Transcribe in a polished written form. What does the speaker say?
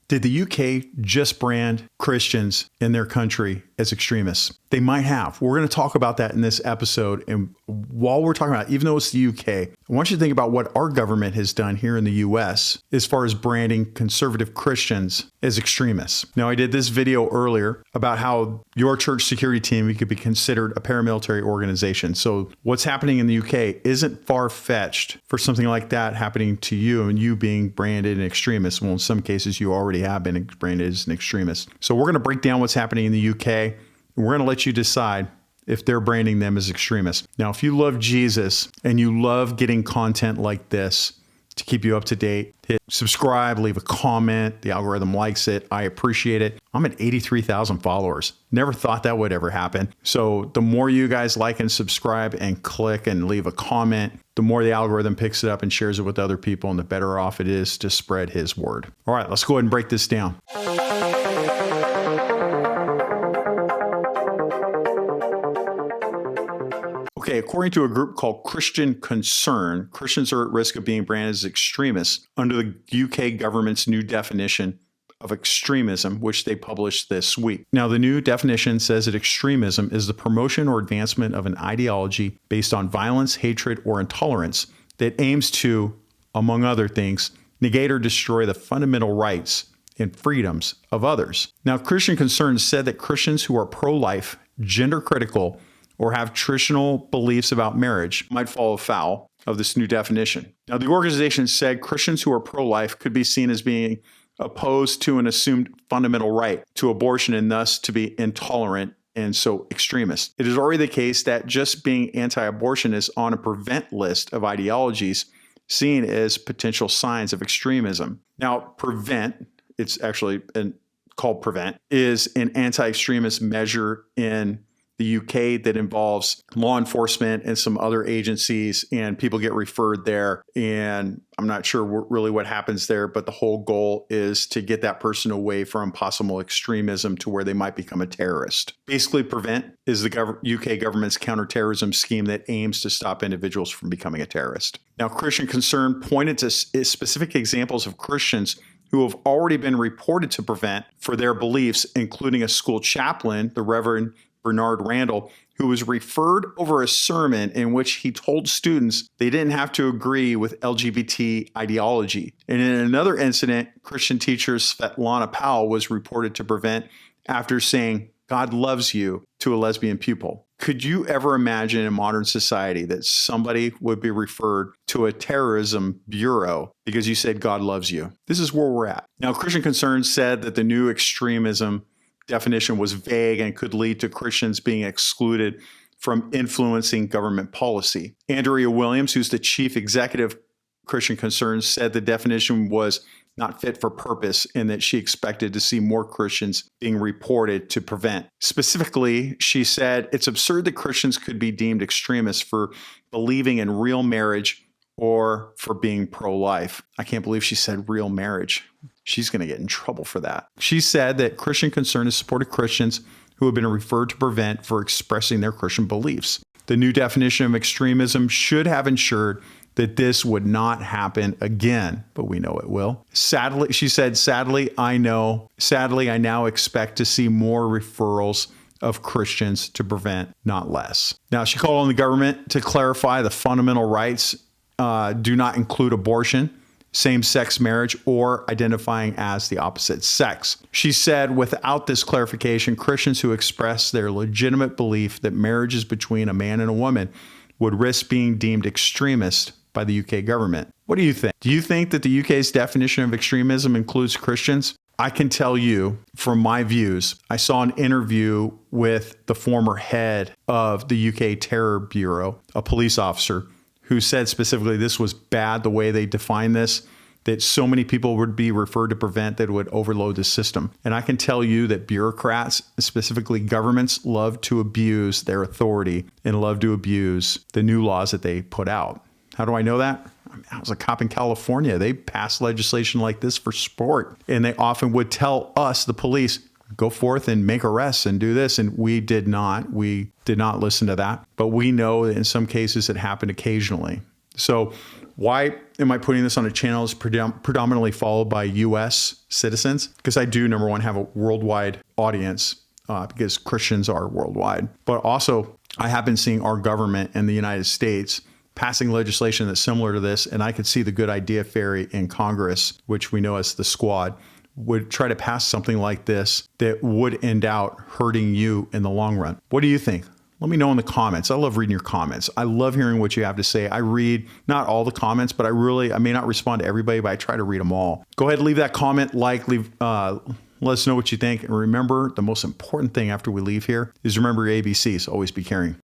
Did the UK just brand Christians in their country as extremists? They might have. We're going to talk about that in this episode. And while we're talking about it, even though it's the UK, I want you to think about what our government has done here in the US as far as branding conservative Christians as extremists. Now, I did this video earlier about how your church security team could be considered a paramilitary organization. So what's happening in the UK isn't far-fetched for something like that happening to you and you being branded an extremist. Well, in some cases, you already have been branded as an extremist. So we're going to break down what's happening in the UK. And we're going to let you decide if they're branding them as extremists. Now, if you love Jesus and you love getting content like this to keep you up to date, hit subscribe, leave a comment. The algorithm likes it. I appreciate it. I'm at 83,000 followers. Never thought that would ever happen. So the more you guys like and subscribe and click and leave a comment, the more the algorithm picks it up and shares it with other people, and the better off it is to spread his word. All right, let's go ahead and break this down. Okay, according to a group called Christian Concern, Christians are at risk of being branded as extremists under the UK government's new definition of extremism, which they published this week. Now, the new definition says that extremism is the promotion or advancement of an ideology based on violence, hatred, or intolerance that aims to, among other things, negate or destroy the fundamental rights and freedoms of others. Now, Christian Concern said that Christians who are pro-life, gender critical, or have traditional beliefs about marriage might fall afoul of this new definition. Now, the organization said Christians who are pro-life could be seen as being opposed to an assumed fundamental right to abortion and thus to be intolerant and so extremist. It is already the case that just being anti-abortion is on a prevent list of ideologies seen as potential signs of extremism. Now, prevent, it's actually called prevent, is an anti-extremist measure in the UK that involves law enforcement and some other agencies, and people get referred there. And I'm not sure really what happens there, but the whole goal is to get that person away from possible extremism to where they might become a terrorist. Basically, prevent is the UK government's counterterrorism scheme that aims to stop individuals from becoming a terrorist. Now, Christian Concern pointed to specific examples of Christians who have already been reported to prevent for their beliefs, including a school chaplain, the Reverend Bernard Randall, who was referred over a sermon in which he told students they didn't have to agree with LGBT ideology. And in another incident, Christian teacher Svetlana Powell was reported to prevent after saying, "God loves you," to a lesbian pupil. Could you ever imagine in modern society that somebody would be referred to a terrorism bureau because you said God loves you? This is where we're at. Now, Christian Concern said that the new extremism definition was vague and could lead to Christians being excluded from influencing government policy. Andrea Williams, who's the chief executive Christian Concern, said the definition was not fit for purpose and that she expected to see more Christians being reported to prevent. Specifically, she said it's absurd that Christians could be deemed extremists for believing in real marriage or for being pro-life. I can't believe she said real marriage. She's going to get in trouble for that. She said that Christian Concern has supported Christians who have been referred to prevent for expressing their Christian beliefs. The new definition of extremism should have ensured that this would not happen again, but we know it will. Sadly, she said, sadly, I now expect to see more referrals of Christians to prevent, not less. Now, she called on the government to clarify the fundamental rights do not include abortion, same-sex marriage, or identifying as the opposite sex. She said, without this clarification, Christians who express their legitimate belief that marriage is between a man and a woman would risk being deemed extremist by the UK government. What do you think? Do you think that the UK's definition of extremism includes Christians? I can tell you from my views, I saw an interview with the former head of the UK Terror Bureau, a police officer, who said specifically this was bad the way they defined this, that so many people would be referred to prevent that it would overload the system. And I can tell you that bureaucrats, specifically governments, love to abuse their authority and love to abuse the new laws that they put out. How do I know that? I was a cop in California. They passed legislation like this for sport. And they often would tell us, the police, go forth and make arrests and do this. And we did not. We did not listen to that. But we know that in some cases it happened occasionally. So Why am I putting this on a channel that's predominantly followed by U.S. citizens? Because I do, number one, have a worldwide audience because Christians are worldwide. But also, I have been seeing our government in the United States passing legislation that's similar to this, and I could see the good idea fairy in Congress, which we know as the squad, would try to pass something like this that would end out hurting you in the long run. What do you think? Let me know in the comments. I love reading your comments. I love hearing what you have to say. I read not all the comments, but I may not respond to everybody, but I try to read them all. Go ahead, leave that comment, let us know what you think. And remember, the most important thing after we leave here is remember your ABCs. Always be caring.